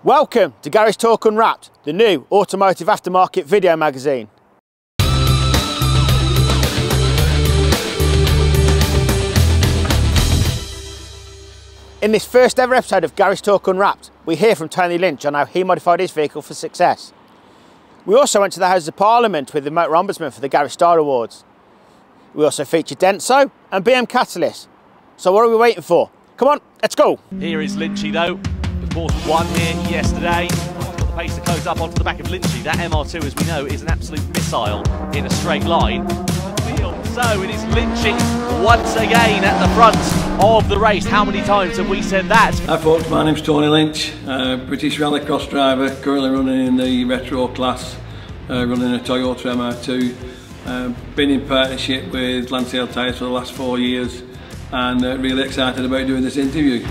Welcome to Garage Talk Unwrapped, the new automotive aftermarket video magazine. In this first ever episode of Garage Talk Unwrapped, we hear from Tony Lynch on how he modified his vehicle for success. We also went to the Houses of Parliament with the Motor Ombudsman for the Garage Star Awards. We also featured Denso and BM Catalyst. So what are we waiting for? Come on, let's go! Here is Lynchy though. Of course, won here yesterday. Got the pace to close up onto the back of Lynchy. That MR2, as we know, is an absolute missile in a straight line. So it is Lynchy once again at the front of the race. How many times have we said that? Hi folks, my name's Tony Lynch, British Rallycross driver, currently running in the retro class, running a Toyota MR2. Been in partnership with Lansdale Tyres for the last 4 years and really excited about doing this interview.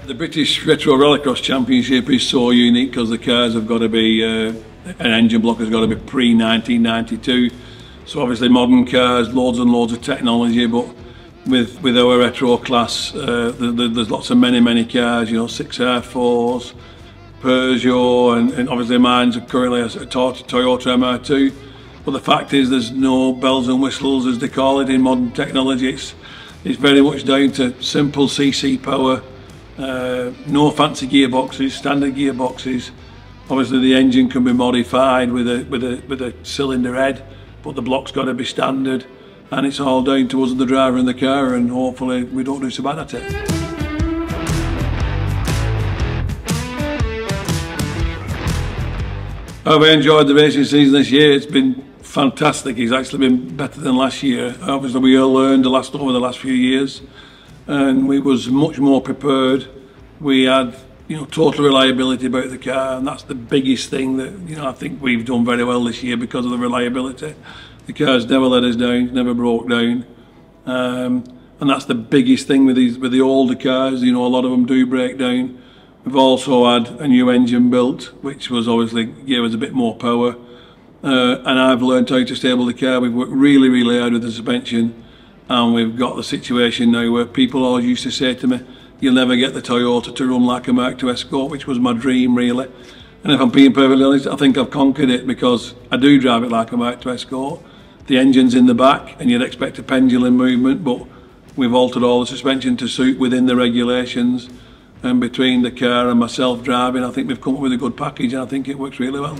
The British Retro Rallycross Championship is so unique because the cars have got to be, an engine block has got to be pre-1992. So obviously modern cars, loads and loads of technology, but with our retro class, there's lots of many cars, you know, 6R4s, Peugeot, and obviously mine's currently a Toyota MR2. But the fact is there's no bells and whistles, as they call it in modern technology. It's very much down to simple CC power, no fancy gearboxes, standard gearboxes. Obviously the engine can be modified with a cylinder head, but the block's got to be standard, and it's all down to us, the driver in the car, and hopefully we don't do so bad at it. I've enjoyed the racing season this year. It's been fantastic. It's actually been better than last year. Obviously we all learned over the last few years, and we was much more prepared. We had, you know, total reliability about the car, and that's the biggest thing that, you know, I think we've done very well this year because of the reliability. The car's never let us down, never broke down, and that's the biggest thing with the older cars. You know, a lot of them do break down. We've also had a new engine built, which was obviously gave us a bit more power, and I've learned how to stable the car. We've worked really hard with the suspension, and we've got the situation now where people always used to say to me, "You'll never get the Toyota to run like a Mark II Escort," which was my dream, really. And if I'm being perfectly honest, I think I've conquered it, because I do drive it like a Mark II Escort. The engine's in the back, and you'd expect a pendulum movement, but we've altered all the suspension to suit within the regulations. And between the car and myself driving, I think we've come up with a good package, and I think it works really well.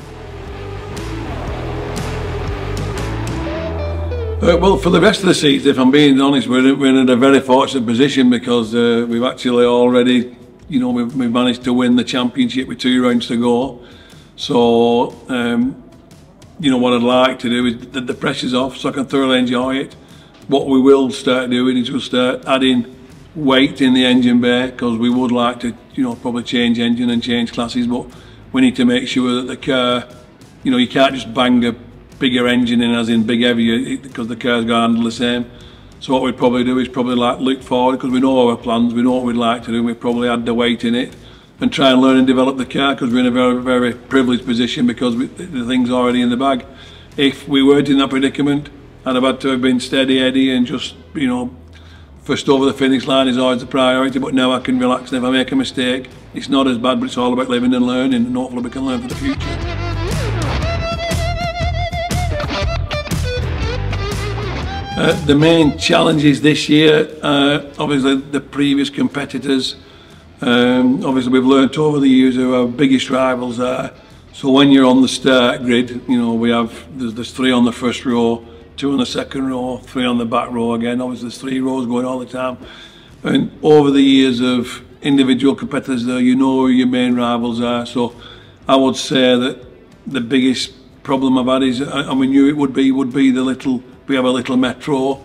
Well, for the rest of the seats, if I'm being honest, we're in a very fortunate position, because we've actually already, you know, we've managed to win the championship with 2 rounds to go. So, you know, what I'd like to do is the pressure's off, so I can thoroughly enjoy it. What we will start doing is we'll start adding weight in the engine bay, because we would like to, you know, probably change engine and change classes, but we need to make sure that the car, you know, you can't just bang a bigger engine in, as in big heavy, because the car's got to handle the same. So what we'd probably do is probably like look forward, because we know our plans, we know what we'd like to do, and we'd probably add the weight in it and try and learn and develop the car, because we're in a very privileged position, because the thing's already in the bag. If we weren't in that predicament, I'd have had to have been steady Eddie and just, you know, first over the finish line is always the priority, but now I can relax, and if I make a mistake, it's not as bad, but it's all about living and learning, and hopefully we can learn for the future. The main challenges this year, obviously the previous competitors, obviously we've learnt over the years who our biggest rivals are. So when you're on the start grid, you know, there's 3 on the first row, 2 on the second row, 3 on the back row again. Obviously there's 3 rows going all the time. And over the years of individual competitors there, you know who your main rivals are. So I would say that the biggest problem I've had is, and we knew it would be we have a little Metro.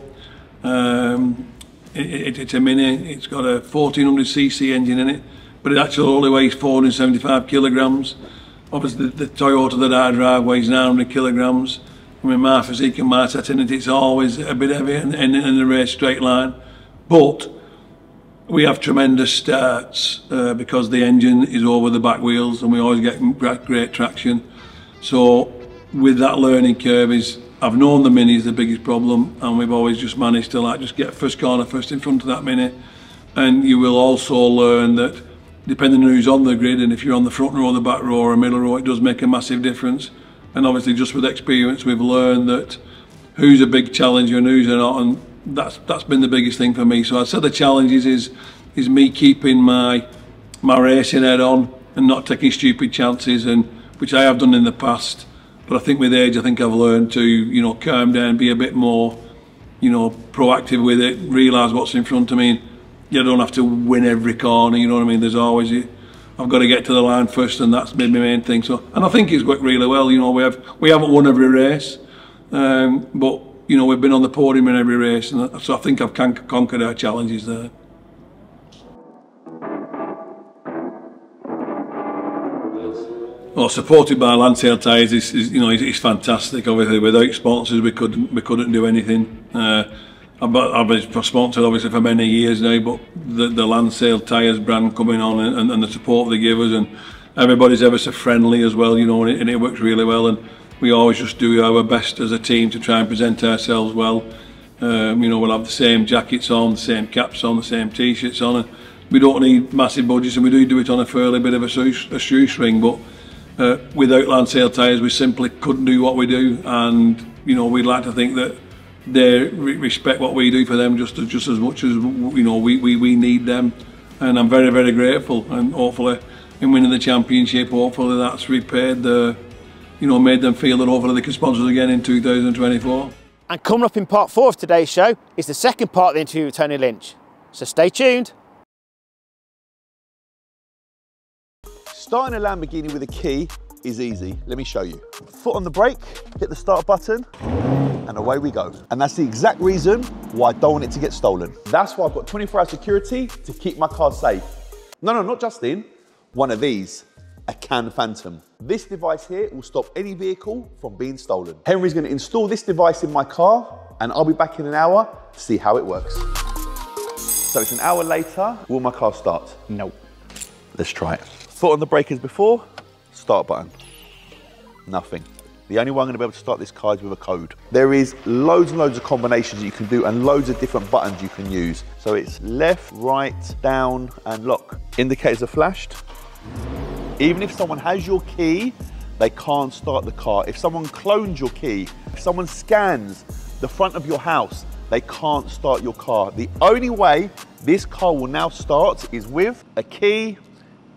It's a Mini. It's got a 1400cc engine in it, but it actually only weighs 475 kilograms. Obviously the Toyota that I drive weighs 900 kilograms. I mean, my physique and my setting, it's always a bit heavy in the race straight line. But we have tremendous starts because the engine is over the back wheels, and we always get great traction. So with that learning curve, I've known the Mini is the biggest problem, and we've always just managed to just get first corner first in front of that Mini. and you will also learn that depending on who's on the grid, and if you're on the front row, the back row or middle row, it does make a massive difference. And obviously just with experience we've learned that who's a big challenger and who's not, and that's been the biggest thing for me. So I'd say the challenges is me keeping my racing head on and not taking stupid chances, and which I have done in the past. But I think with age, I think I've learned to, you know, calm down, be a bit more, you know, proactive with it, realise what's in front of me. And you don't have to win every corner, you know what I mean? There's always, I've got to get to the line first, and that's been my main thing. So, and I think it's worked really well. You know, we haven't won every race, but you know, we've been on the podium in every race, and so I think I've conquered our challenges there. Well, supported by Lansale tyres is you know, it's fantastic. Obviously, without sponsors, we couldn't do anything. I've been sponsored obviously for many years now, but the Lansale tyres brand coming on and the support they give us, and everybody's ever so friendly as well, you know, and it works really well. And we always just do our best as a team to try and present ourselves well. You know, we'll have the same jackets on, the same caps on, the same t-shirts on, and we don't need massive budgets, and we do it on a fairly bit of a shoestring. But without Lansale tyres, we simply couldn't do what we do, and you know, we'd like to think that they respect what we do for them just as much as, you know, we need them. And I'm very, very grateful, and hopefully in winning the championship, hopefully that's repaid the, you know, made them feel that hopefully they can sponsor us again in 2024. And coming up in part 4 of today's show is the second part of the interview with Tony Lynch. So stay tuned. Starting a Lamborghini with a key is easy. Let me show you. Foot on the brake, hit the start button, and away we go. And that's the exact reason why I don't want it to get stolen. That's why I've got 24-hour security to keep my car safe. No, not just in. One of these, a CAN Phantom. This device here will stop any vehicle from being stolen. Henry's going to install this device in my car, and I'll be back in an hour to see how it works. So it's an hour later. Will my car start? No. Let's try it. Foot on the brake as before, start button. Nothing. The only way I'm going to be able to start this car is with a code. There is loads and loads of combinations you can do and loads of different buttons you can use. So it's left, right, down, and lock. Indicators are flashed. Even if someone has your key, they can't start the car. If someone clones your key, if someone scans the front of your house, they can't start your car. The only way this car will now start is with a key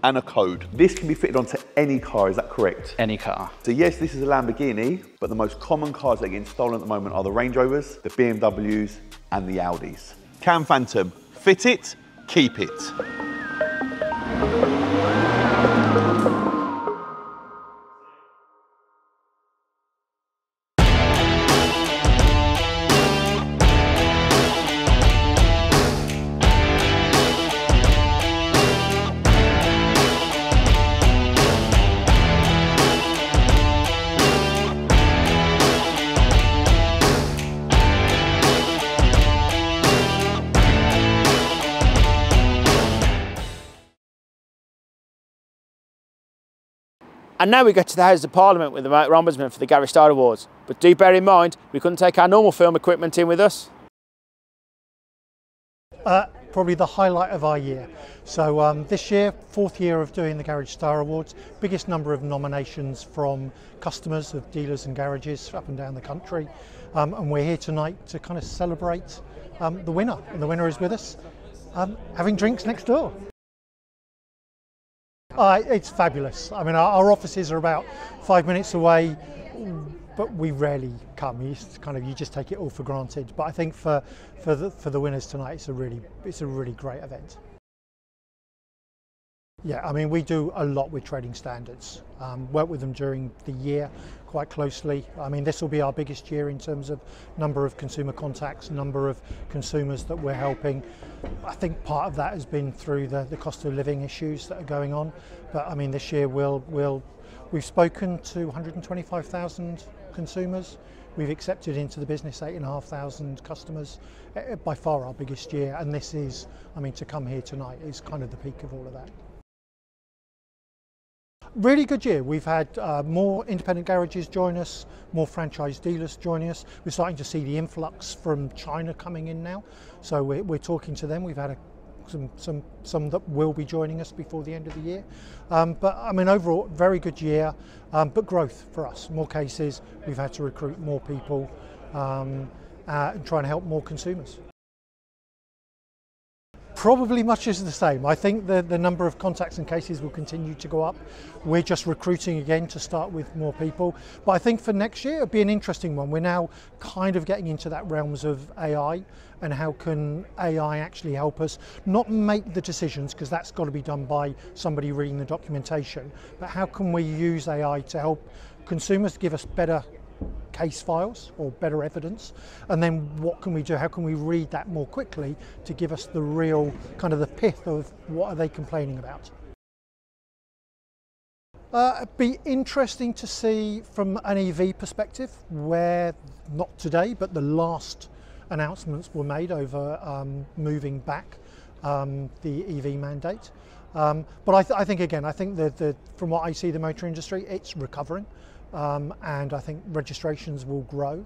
and a code. This can be fitted onto any car, is that correct? Any car. So yes, this is a Lamborghini, but the most common cars that are getting stolen at the moment are the Range Rovers, the BMWs, and the Audis. CAN Phantom, fit it, keep it. And now we go to the Houses of Parliament with the Motor Ombudsman for the Gary Star Awards. But do bear in mind, we couldn't take our normal film equipment in with us. Probably the highlight of our year. So this year, 4th year of doing the Garage Star Awards, biggest number of nominations from customers of dealers and garages up and down the country. And we're here tonight to kind of celebrate the winner. And the winner is with us, having drinks next door. It's fabulous. I mean, our offices are about 5 minutes away, but we rarely come. You just take it all for granted. But I think for the winners tonight, it's a really great event. Yeah, I mean, we do a lot with trading standards. Work with them during the year quite closely. I mean, this will be our biggest year in terms of number of consumer contacts, number of consumers that we're helping. I think part of that has been through the cost of living issues that are going on. But I mean, this year we've spoken to 125,000 consumers. We've accepted into the business 8,500 customers. By far our biggest year. And this is, I mean, to come here tonight is kind of the peak of all of that. Really good year. We've had more independent garages join us, more franchise dealers joining us. We're starting to see the influx from China coming in now, so we're talking to them. We've had some that will be joining us before the end of the year. But I mean, overall, very good year, but growth for us. More cases, we've had to recruit more people and try and help more consumers. Probably much is the same. I think the number of contacts and cases will continue to go up. We're just recruiting again to start with more people. But I think for next year, it'll be an interesting one. We're now kind of getting into that realms of AI and how can AI actually help us not make the decisions, because that's got to be done by somebody reading the documentation, but how can we use AI to help consumers give us better case files or better evidence, and then what can we do, how can we read that more quickly to give us the real kind of the pith of what are they complaining about. It'd be interesting to see from an EV perspective where, not today, but the last announcements were made over moving back the EV mandate. But I think again, I think that from what I see the motor industry, it's recovering. And I think registrations will grow.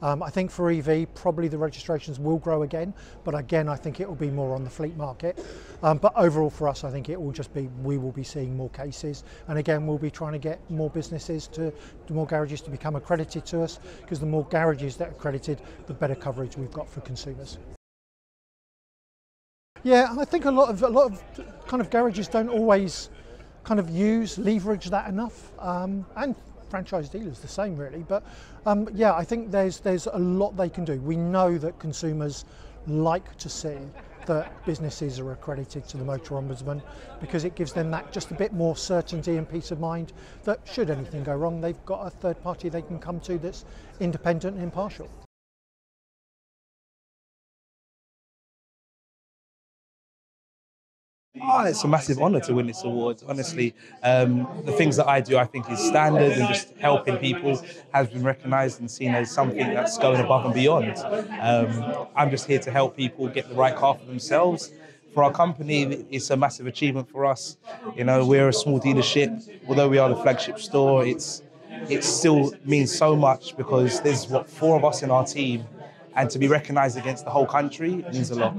I think for EV, probably the registrations will grow again, but again, I think it will be more on the fleet market. But overall for us, I think it will just be, we will be seeing more cases. And again, we'll be trying to get more businesses more garages to become accredited to us, because the more garages that are accredited, the better coverage we've got for consumers. Yeah, I think a lot of kind of garages don't always kind of leverage that enough, and franchise dealers the same really, but yeah, I think there's a lot they can do. We know that consumers like to see that businesses are accredited to the Motor Ombudsman, because it gives them that just a bit more certainty and peace of mind that should anything go wrong, they've got a third party they can come to that's independent and impartial. Oh, it's a massive honour to win this award. Honestly, the things that I do, I think, is standard, and just helping people has been recognised and seen as something that's going above and beyond. I'm just here to help people get the right car for themselves. For our company, it's a massive achievement for us. You know, we're a small dealership. Although we are the flagship store, it still means so much, because there's 4 of us in our team, and to be recognised against the whole country means a lot.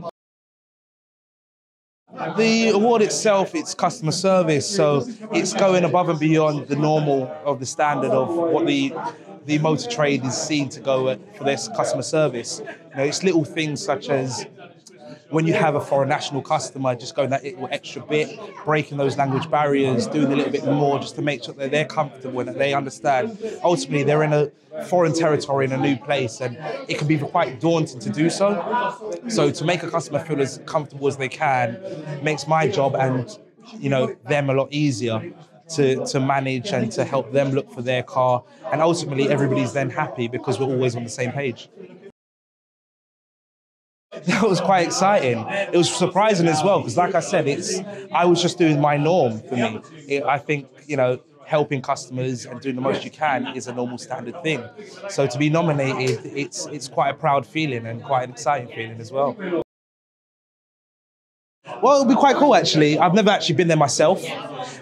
The award itself, it's customer service, so it's going above and beyond the normal of the standard of what the motor trade is seen to go at for this customer service. You know, it's little things such as when you have a foreign national customer, just going that little extra bit, breaking those language barriers, doing a little bit more just to make sure that they're comfortable and that they understand. Ultimately, they're in a foreign territory, in a new place, and it can be quite daunting to do so. So to make a customer feel as comfortable as they can makes my job and, you know, them a lot easier to manage and to help them look for their car. And ultimately, everybody's then happy because we're always on the same page. That was quite exciting. It was surprising as well, because like I said, I was just doing my norm for me. I think, you know, helping customers and doing the most you can is a normal standard thing. So to be nominated, it's quite a proud feeling and quite an exciting feeling as well. Well, it'll be quite cool actually. I've never actually been there myself,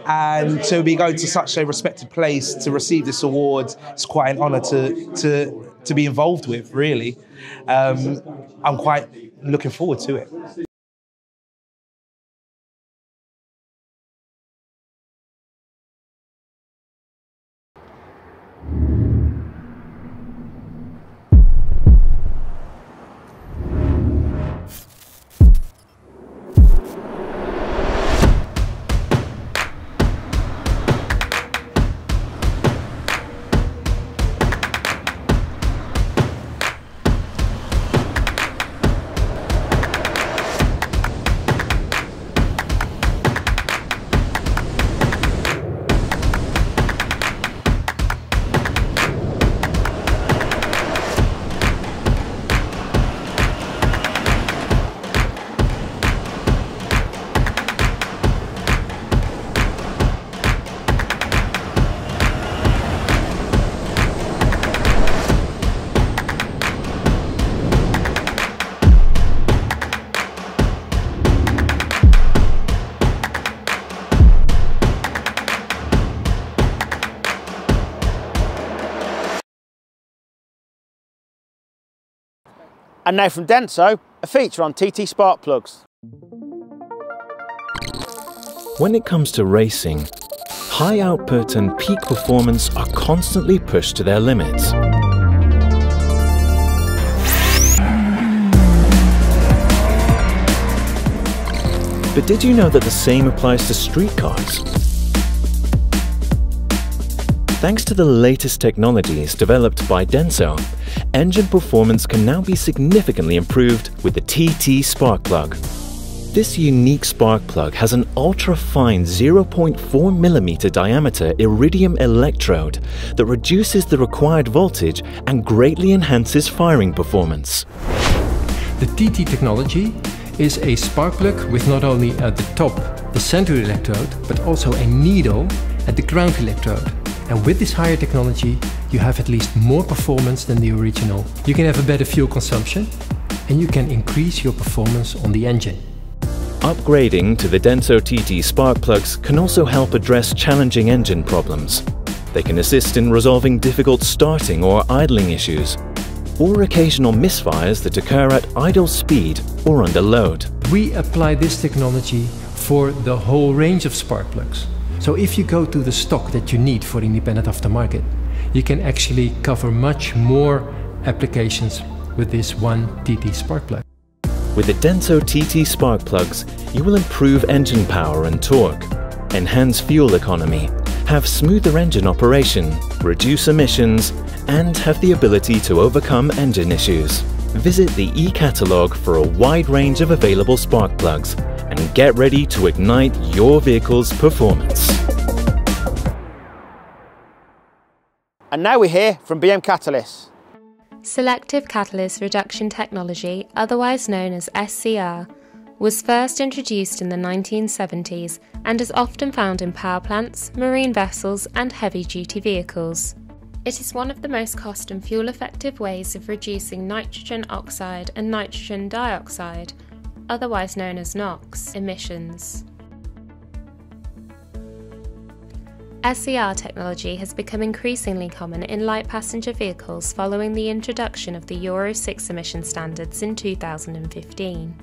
and to be going to such a respected place to receive this award, it's quite an honour to be involved with, really. I'm quite looking forward to it. And now from Denso, a feature on TT spark plugs. When it comes to racing, high output and peak performance are constantly pushed to their limits. But did you know that the same applies to street cars? Thanks to the latest technologies developed by Denso, engine performance can now be significantly improved with the TT spark plug. This unique spark plug has an ultra-fine 0.4mm diameter iridium electrode that reduces the required voltage and greatly enhances firing performance. The TT technology is a spark plug with not only at the top the center electrode, but also a needle at the ground electrode. And with this higher technology, you have at least more performance than the original. You can have a better fuel consumption and you can increase your performance on the engine. Upgrading to the Denso TT spark plugs can also help address challenging engine problems. They can assist in resolving difficult starting or idling issues, or occasional misfires that occur at idle speed or under load. We apply this technology for the whole range of spark plugs. So if you go to the stock that you need for independent aftermarket, you can actually cover much more applications with this one TT spark plug. With the Denso TT spark plugs, you will improve engine power and torque, enhance fuel economy, have smoother engine operation, reduce emissions, and have the ability to overcome engine issues. Visit the e-catalog for a wide range of available spark plugs and get ready to ignite your vehicle's performance. And now we hear from BM Catalyst. Selective Catalyst Reduction Technology, otherwise known as SCR, was first introduced in the 1970s and is often found in power plants, marine vessels and heavy-duty vehicles. It is one of the most cost and fuel-effective ways of reducing nitrogen oxide and nitrogen dioxide, otherwise known as NOx, emissions. SCR technology has become increasingly common in light passenger vehicles following the introduction of the Euro 6 emission standards in 2015.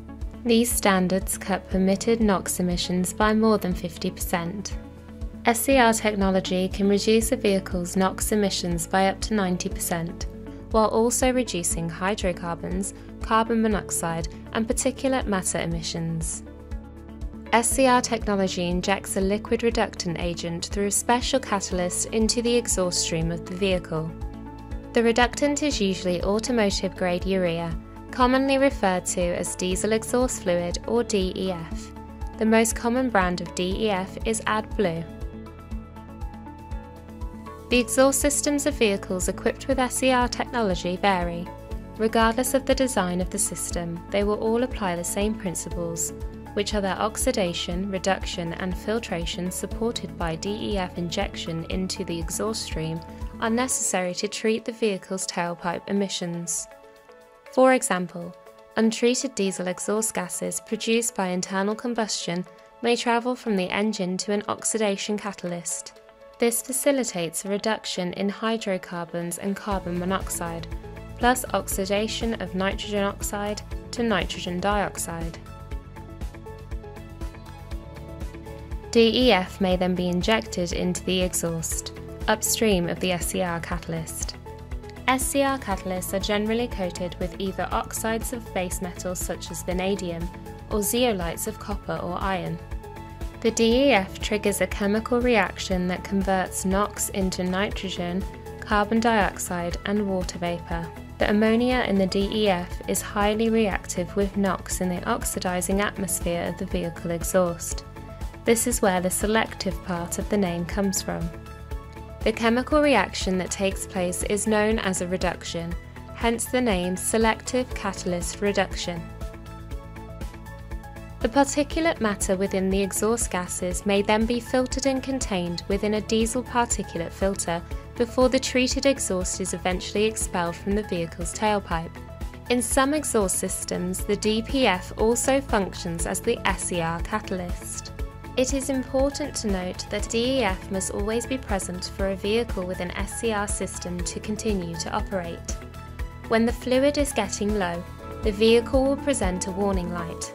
These standards cut permitted NOx emissions by more than 50%. SCR technology can reduce a vehicle's NOx emissions by up to 90%, while also reducing hydrocarbons, carbon monoxide and particulate matter emissions. SCR technology injects a liquid reductant agent through a special catalyst into the exhaust stream of the vehicle. The reductant is usually automotive-grade urea, commonly referred to as diesel exhaust fluid or DEF. The most common brand of DEF is AdBlue. The exhaust systems of vehicles equipped with SCR technology vary. Regardless of the design of the system, they will all apply the same principles, which are their oxidation, reduction and filtration supported by DEF injection into the exhaust stream are necessary to treat the vehicle's tailpipe emissions. For example, untreated diesel exhaust gases produced by internal combustion may travel from the engine to an oxidation catalyst. This facilitates a reduction in hydrocarbons and carbon monoxide, plus oxidation of nitrogen oxide to nitrogen dioxide. DEF may then be injected into the exhaust, upstream of the SCR catalyst. SCR catalysts are generally coated with either oxides of base metals such as vanadium or zeolites of copper or iron. The DEF triggers a chemical reaction that converts NOx into nitrogen, carbon dioxide and water vapour. The ammonia in the DEF is highly reactive with NOx in the oxidising atmosphere of the vehicle exhaust. This is where the selective part of the name comes from. The chemical reaction that takes place is known as a reduction, hence the name Selective Catalyst Reduction. The particulate matter within the exhaust gases may then be filtered and contained within a diesel particulate filter before the treated exhaust is eventually expelled from the vehicle's tailpipe. In some exhaust systems, the DPF also functions as the SCR catalyst. It is important to note that DEF must always be present for a vehicle with an SCR system to continue to operate. When the fluid is getting low, the vehicle will present a warning light.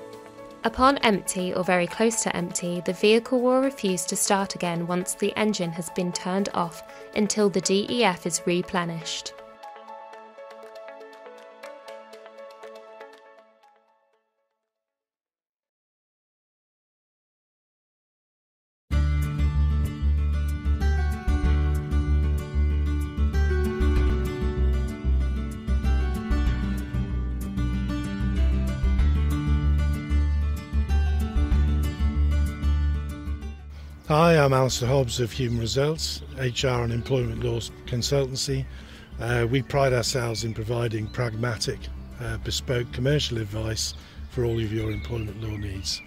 Upon empty or very close to empty, the vehicle will refuse to start again once the engine has been turned off until the DEF is replenished. Hi, I'm Alistair Hobbs of Human Results, HR and Employment Law Consultancy. We pride ourselves in providing pragmatic, bespoke commercial advice for all of your employment law needs.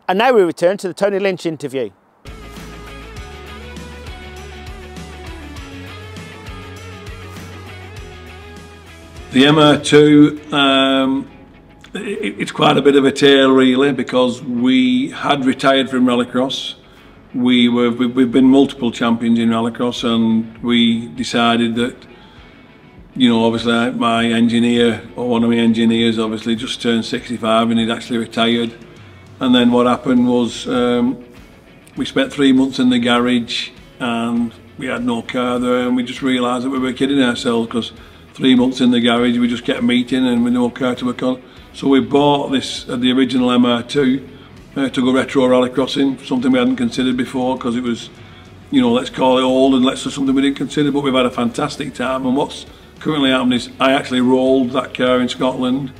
And now we return to the Tony Lynch interview. The MR2, it's quite a bit of a tale really, because we had retired from Rallycross. We've been multiple champions in Rallycross, and we decided that, you know, obviously my engineer, or one of my engineers, obviously just turned 65 and he'd actually retired. And then what happened was we spent 3 months in the garage and we had no car there, and we just realised that we were kidding ourselves, because 3 months in the garage we just kept meeting and with no car to work on. So we bought this, the original MR2 to go retro rallycrossing, something we hadn't considered before, because it was, you know, let's call it old and let's do something we didn't consider, but we've had a fantastic time. And what's currently happened is I actually rolled that car in Scotland.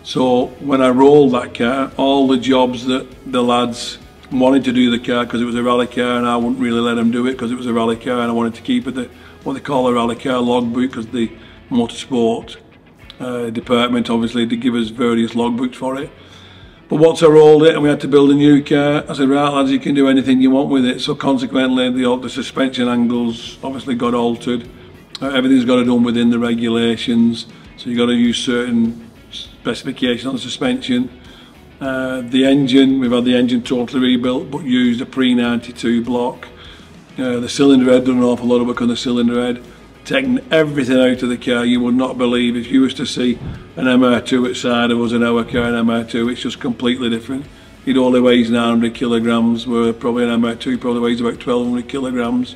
So when I rolled that car, all the jobs that the lads wanted to do the car, because it was a rally car and I wouldn't really let them do it because it was a rally car, and I wanted to keep it what they call a rally car logbook, because the motorsport department obviously to give us various logbooks for it. But once I rolled it and we had to build a new car, I said, right lads, you can do anything you want with it. So consequently the suspension angles obviously got altered. Everything's got to be done within the regulations, so you've got to use certain specification on the suspension. The engine, we've had the engine totally rebuilt, but used a pre-92 block. The cylinder head, done an awful lot of work on the cylinder head. Taking everything out of the car. You would not believe, if you was to see an MR2 outside of us, an our car, an MR2, it's just completely different. It only weighs 900 kilograms, where probably an MR2 probably weighs about 1200 kilograms.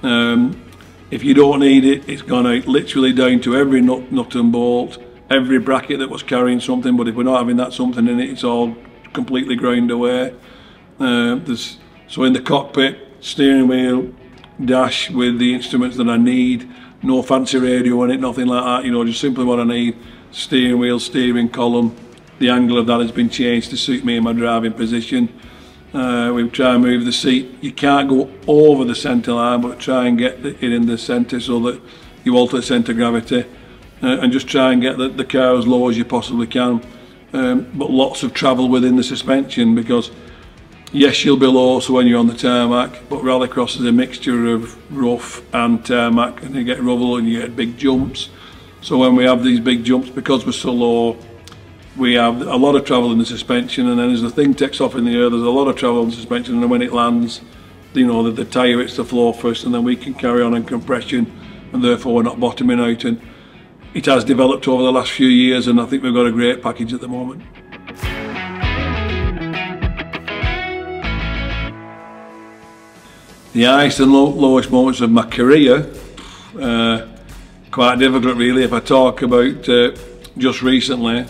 If you don't need it, it's gone out literally down to every nut and bolt, every bracket that was carrying something, but if we're not having that something in it, it's all completely ground away. So in the cockpit, steering wheel, dash with the instruments that I need, no fancy radio on it, nothing like that, you know, just simply what I need. Steering wheel, steering column, the angle of that has been changed to suit me in my driving position. We try and move the seat. You can't go over the centre line, but try and get it in the centre so that you alter the centre of gravity. And just try and get the car as low as you possibly can, but lots of travel within the suspension, because yes, you'll be low so when you're on the tarmac, but rallycross is a mixture of rough and tarmac, and you get rubble and you get big jumps. So when we have these big jumps, because we're so low, we have a lot of travel in the suspension, and then as the thing takes off in the air, there's a lot of travel in the suspension, and then when it lands, you know, the tyre hits the floor first, and then we can carry on in compression, and therefore we're not bottoming out. And it has developed over the last few years, and I think we've got a great package at the moment. The highest and lowest moments of my career, quite difficult really. If I talk about just recently,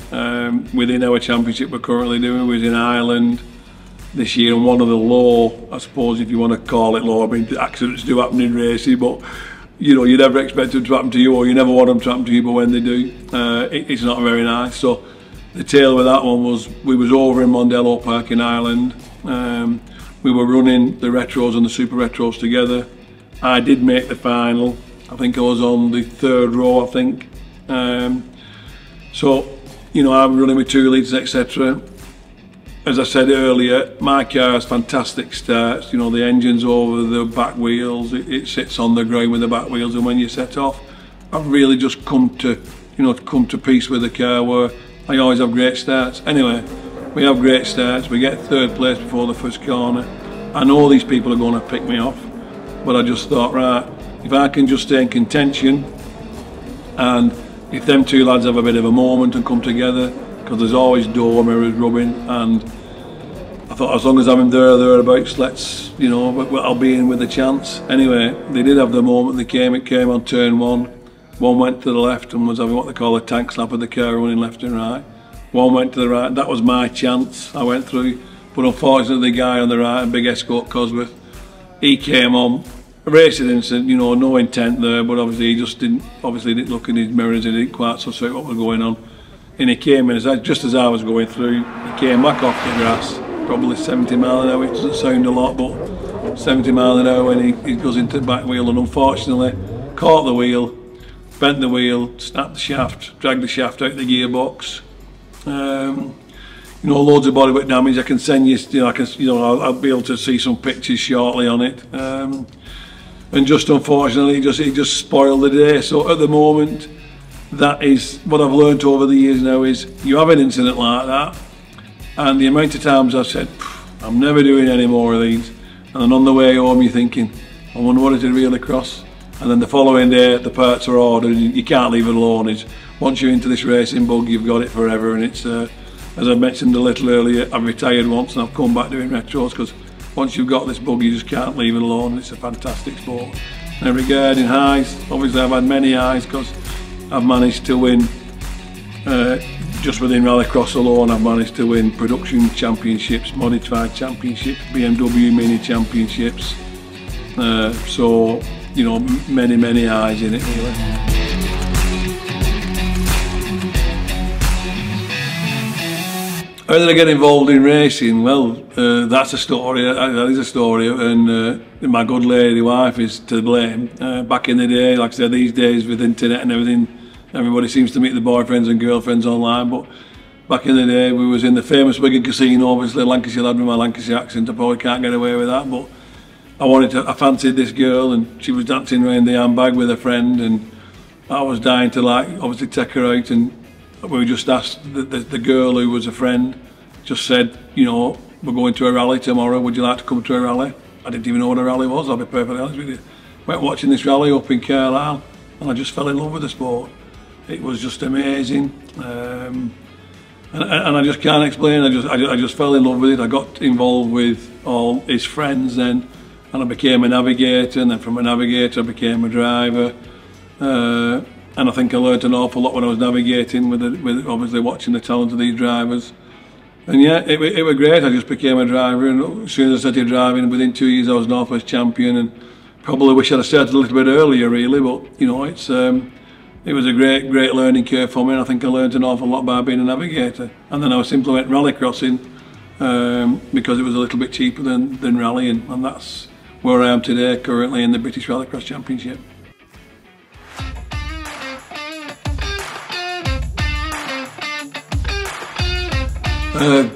within our championship we're currently doing, we was in Ireland this year, and one of the low, I suppose if you want to call it low, I mean accidents do happen in racing, but you know, you never expect them to happen to you, or you never want them to happen to you, but when they do, it's not very nice. So the tale with that one was, we was over in Mondello Park in Ireland. We were running the retros and the super retros together. I did make the final. I think I was on the 3rd row, I think. So, you know, I'm running with 2 litres, etc. As I said earlier, my car has fantastic starts. You know, the engine's over the back wheels, it sits on the ground with the back wheels, and when you set off, I've really just come to peace with the car where I always have great starts. Anyway, we have great starts, we get 3rd place before the first corner. I know these people are going to pick me off, but I just thought, right, if I can just stay in contention, and if them 2 lads have a bit of a moment and come together, because there's always door mirrors rubbing, and I thought as long as I'm thereabouts, let's, you know, I'll be in with a chance. Anyway, they did have the moment, it came on turn 1. One went to the left and was having what they call a tank slap of the car, running left and right. One went to the right, that was my chance, I went through. But unfortunately the guy on the right, a big Escort Cosworth, he came on, racing incident, you know, no intent there, but obviously he just didn't look in his mirrors, he didn't quite suss out what was going on. And he came in, just as I was going through, he came back off the grass, probably 70 mile an hour, it doesn't sound a lot, but 70 mile an hour when he goes into the back wheel, and unfortunately caught the wheel, bent the wheel, snapped the shaft, dragged the shaft out the gearbox. You know, loads of bodyweight damage. I can send you, I'll be able to see some pictures shortly on it. And just unfortunately, it just spoiled the day. So at the moment, that is what I've learned over the years now, is you have an incident like that, and the amount of times I've said, I'm never doing any more of these, and then on the way home you're thinking, I wonder what it did really cross. And then the following day the parts are ordered, and you can't leave it alone. It's, once you're into this racing bug, you've got it forever. And it's, as I mentioned a little earlier, I've retired once and I've come back doing retros, because once you've got this bug, you just can't leave it alone. It's a fantastic sport. Now regarding highs, obviously I've had many highs, because I've managed to win, just within Rallycross alone, I've managed to win production championships, modified championships, BMW mini championships. So, you know, many highs in it really. How did I get involved in racing? Well, that's a story, that is a story, and my good lady wife is to blame. Back in the day, like I said, these days with internet and everything, everybody seems to meet their boyfriends and girlfriends online, but back in the day we was in the famous Wigan Casino, obviously Lancashire lad with my Lancashire accent, I probably can't get away with that, but I fancied this girl, and she was dancing around the handbag with a friend, and I was dying to, like, obviously take her out, and we just asked the girl who was a friend, just said, you know, we're going to a rally tomorrow, would you like to come to a rally? I didn't even know what a rally was, I'll be perfectly honest with you. Went watching this rally up in Carlisle, and I just fell in love with the sport. It was just amazing, and I just can't explain. I just fell in love with it. I got involved with all his friends then, and I became a navigator, and then from a navigator I became a driver. And I think I learned an awful lot when I was navigating, with obviously watching the talent of these drivers. And yeah, it was great. I just became a driver, and as soon as I started driving, within 2 years I was North West champion, and probably wish I'd have started a little bit earlier really, but you know, it was a great learning curve for me, and I think I learned an awful lot by being a navigator. And then I simply went rallycrossing, because it was a little bit cheaper than rallying, and that's where I am today, currently in the British Rallycross Championship.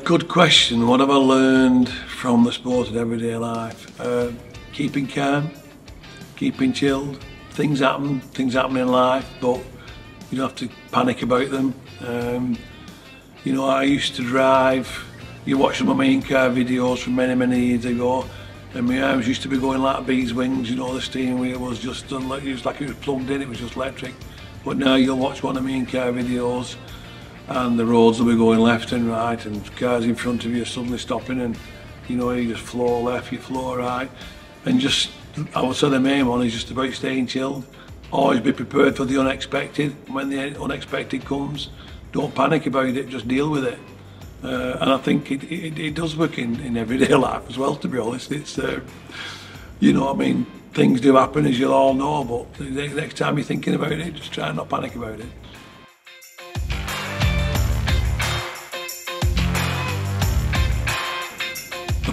Good question. What have I learned from the sport in everyday life? Keeping calm, keeping chilled. Things happen in life, but you don't have to panic about them. You know, I used to drive, you watch some of my in-car videos from many years ago, and my arms used to be going like bees' wings. You know, the steering wheel was just like it was plugged in, it was just electric. But now you'll watch one of my in-car videos, and the roads will be going left and right, and cars in front of you are suddenly stopping, and you know, you just floor left, you floor right, and just, I would say the main one is just about staying chilled. Always be prepared for the unexpected. When the unexpected comes, don't panic about it, just deal with it. And I think it does work in everyday life as well, to be honest. It's, you know, I mean, things do happen, as you'll all know, but the next time you're thinking about it, just try and not panic about it.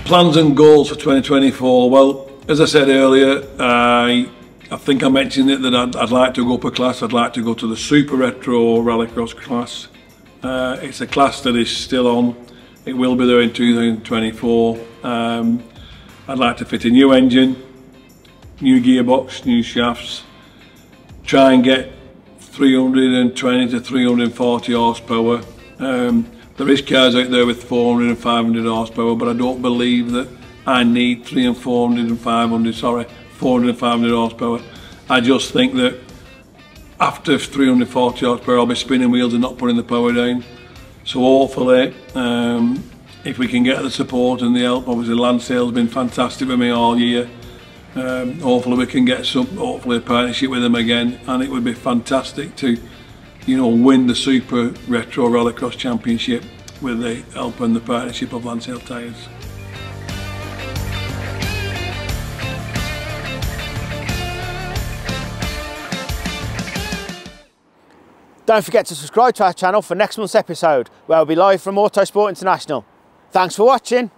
Plans and goals for 2024. Well, as I said earlier, I I think I mentioned it that I'd like to go up a class. I'd like to go to the Super Retro Rallycross class. It's a class that is still on. It will be there in 2024. I'd like to fit a new engine, new gearbox, new shafts, try and get 320 to 340 horsepower. There is cars out there with 400 and 500 horsepower, but I don't believe that I need 300 and 400 and 500, sorry, 400 and 500 horsepower. I just think that after 340 horsepower I'll be spinning wheels and not putting the power down. So hopefully, if we can get the support and the help, obviously Lansdale's been fantastic with me all year. Hopefully we can get hopefully a partnership with them again, and it would be fantastic to, you know, win the Super Retro Rallycross Championship with the help and the partnership of Lansdale Tyres. Don't forget to subscribe to our channel for next month's episode, where we'll be live from Autosport International. Thanks for watching.